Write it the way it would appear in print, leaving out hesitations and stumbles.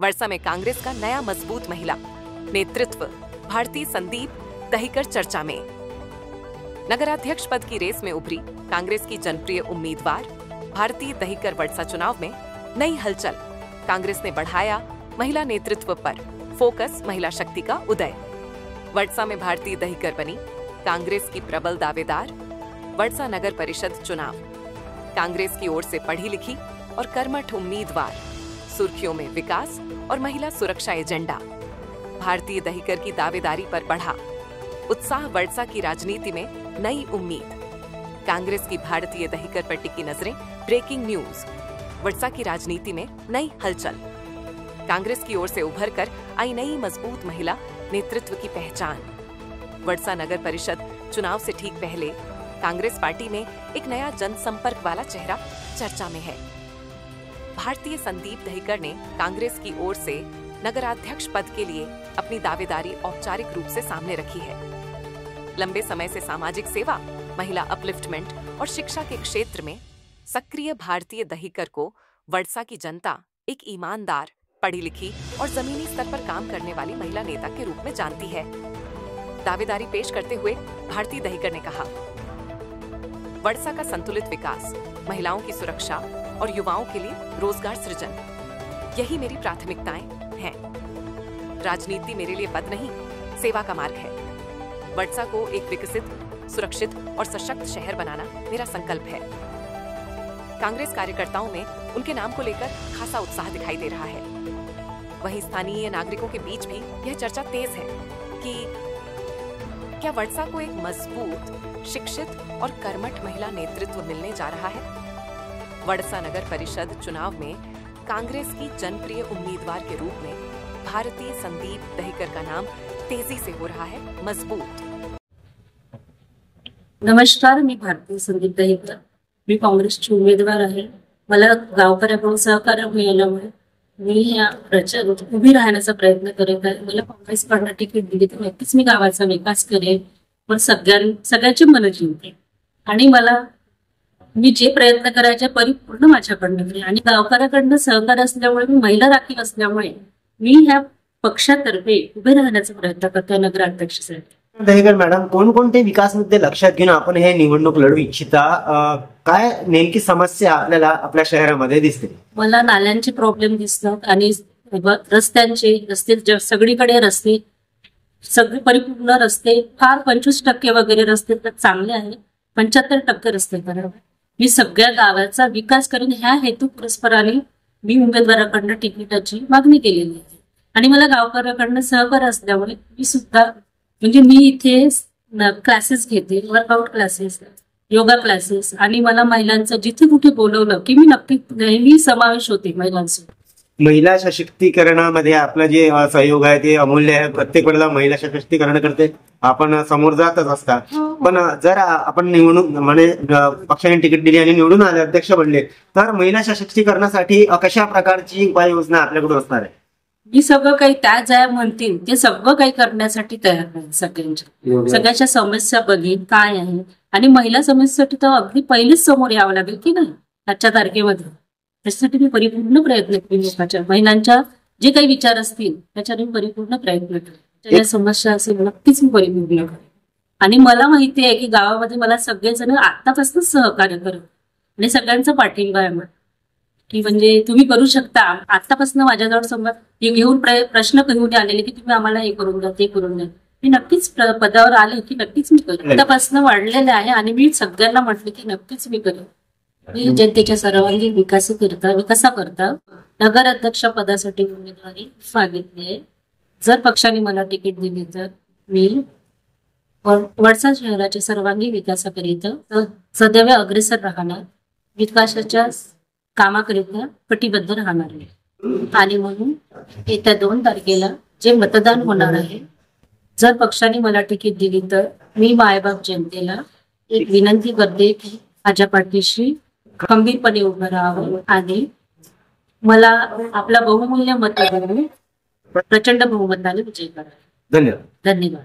वर्षा में कांग्रेस का नया मजबूत महिला नेतृत्व भारती संदीप दहिकर चर्चा में। नगराध्यक्ष पद की रेस में उभरी कांग्रेस की जनप्रिय उम्मीदवार भारती दहिकर वर्षा चुनाव में नई हलचल। कांग्रेस ने बढ़ाया महिला नेतृत्व पर फोकस, महिला शक्ति का उदय। वर्षा में भारती दहिकर बनी कांग्रेस की प्रबल दावेदार। वर्षा नगर परिषद चुनाव कांग्रेस की ओर से पढ़ी लिखी और कर्मठ उम्मीदवार। सुर्खियों में विकास और महिला सुरक्षा एजेंडा। भारतीय दहिकर की दावेदारी पर बढ़ा उत्साह। वर्षा की राजनीति में नई उम्मीद। कांग्रेस की भारतीय दहिकर पर टिकी नजरें। Breaking news. वर्षा की राजनीति में नई हलचल। कांग्रेस की ओर से उभर कर आई नई मजबूत महिला नेतृत्व की पहचान। वर्षा नगर परिषद चुनाव से ठीक पहले कांग्रेस पार्टी में एक नया जनसंपर्क वाला चेहरा चर्चा में है। भारतीय संदीप दहिकर ने कांग्रेस की ओर से नगराध्यक्ष पद के लिए अपनी दावेदारी औपचारिक रूप से सामने रखी है। लंबे समय से सामाजिक सेवा, महिला अपलिफ्टमेंट और शिक्षा के क्षेत्र में सक्रिय भारतीय दहिकर को वर्षा की जनता एक ईमानदार, पढ़ी लिखी और जमीनी स्तर पर काम करने वाली महिला नेता के रूप में जानती है। दावेदारी पेश करते हुए भारती दहिकर ने कहा, वर्षा का संतुलित विकास, महिलाओं की सुरक्षा और युवाओं के लिए रोजगार सृजन, यही मेरी प्राथमिकताएं हैं। राजनीति मेरे लिए पद नहीं, सेवा का मार्ग है। वर्षा को एक विकसित, सुरक्षित और सशक्त शहर बनाना मेरा संकल्प है। कांग्रेस कार्यकर्ताओं में उनके नाम को लेकर खासा उत्साह दिखाई दे रहा है। वहीं स्थानीय नागरिकों के बीच भी यह चर्चा तेज है कि क्या वर्षा को एक मजबूत, शिक्षित और कर्मठ महिला नेतृत्व मिलने जा रहा है। वर्षा नगर परिषद चुनाव में कांग्रेस की जनप्रिय उम्मीदवार के रूप में भारतीय संदीप दहिकर का नाम तेजी से हो रहा है मजबूत। नमस्कार, मी भारती संदीप दहिकर। मी काँग्रेसची उमेदवार आहे। मला गावकऱ्यांकडून सहकार्य मिळाल्यामुळे मी या प्रचारात उभी राहण्याचा प्रयत्न करत आहे। मला काँग्रेसकडून तिकीट दिली तर नक्कीच मी गावाचा विकास करेन, पण सगळ्याची मन जिंकते आणि मी जे प्रयत्न करायचे परिपूर्ण माझ्याकडनं करेन। आणि गावकऱ्याकडनं सहकार्य असल्यामुळे, मी महिला राखीव असल्यामुळे मी ह्या पक्षातर्फे उभे राहण्याचा प्रयत्न करते नगराध्यक्षासाठी। दहिकर मॅडम, कोणकोणते विकास मुद्दे लक्षात घेऊन आपण हे निवडणूक लढवू इच्छिता? काय नेमकी समस्या आपल्याला आपल्या शहरामध्ये दिसते? मला नाल्यांचे प्रॉब्लेम दिसतात आणि रस्ते सगळीकडे रस्ते, सगळे परिपूर्ण रस्ते, फार 25% वगैरे रस्ते तर चांगले आहे, 75% रस्ते बरोबर। मी सगळ्या गावाचा विकास करून ह्या हेतू पुरस्पराने मी उमेदवाराकडनं तिकिटाची मागणी केलेली आहे। आणि मला गावकऱ्याकडनं सहकार्य असल्यामुळे मी सुद्धा मी इथे क्लासेस घेते, वर्कआउट क्लासेस, योगा क्लासेस, आणि मला महिलांचं जिथे कुठे बोलवलं की मी नक्की नेहमी समावेश होते महिलांसोबत। महिला सशक्तीकरणामध्ये आपलं जे सहयोग आहे ते अमूल्य आहे। प्रत्येक वेळेला महिला सशक्तीकरण करते आपण समोर जातच असतात, पण जर आपण निवडून पक्षाने तिकीट दिली आणि निवडून आले, अध्यक्ष बनले, तर महिला सशक्तीकरणासाठी कशा प्रकारची उपाययोजना आपल्याकडून असणार आहे? मी सगळं काही त्या ज्या म्हणतील ते सगळं काही करण्यासाठी तयार आहे। सगळ्याच्या समस्या बघीन काय आहे, आणि महिला समस्येसाठी तर अगदी पहिलेच समोर यावं लागेल की नाही आजच्या तारखेमध्ये। त्याच्यासाठी मी परिपूर्ण प्रयत्न करेन। महिलांच्या जे काही विचार असतील त्याच्याने मी परिपूर्ण प्रयत्न करेन। ज्या समस्या असेल नक्कीच मी परिपूर्ण करेन। आणि मला माहिती आहे की गावामध्ये मला सगळेजण आतापासूनच सहकार्य करत आणि सगळ्यांचा पाठिंबा आहे की तुम्ही करू शकता। आतापासून माझ्याजवळ समजा घेऊन प्रश्न घेऊन आलेले की तुम्ही आम्हाला हे करून द्या, ते करून द्या, मी नक्कीच पदावर आले की नक्कीच मी करेन। आतापासून वाढलेले आहे आणि मी सगळ्यांना म्हटलं की नक्कीच मी करेन। मी जनतेच्या सर्वांगीण विकासाकरता नगराध्यक्ष पदासाठी उमेदवारी मागितली आहे। जर पक्षाने मला तिकीट दिले तर मी वर्षा शहराच्या सर्वांगीण विकासाकरिता सदैव अग्रेसर राहणार, विकासाच्या कामाकरिता कटिबद्ध राहणार आहे। आणि म्हणून येत्या 2 तारखेला जे मतदान होणार आहे, जर पक्षाने मला तिकीट दिली तर मी मायबाप जनतेला एक विनंती करते की माझ्या पाठीशी खंबीरपणे उभं राहावं आणि मला आपला बहुमूल्य मत प्रचंड बहुमताने विजय करा। धन्यवाद। धन्यवाद।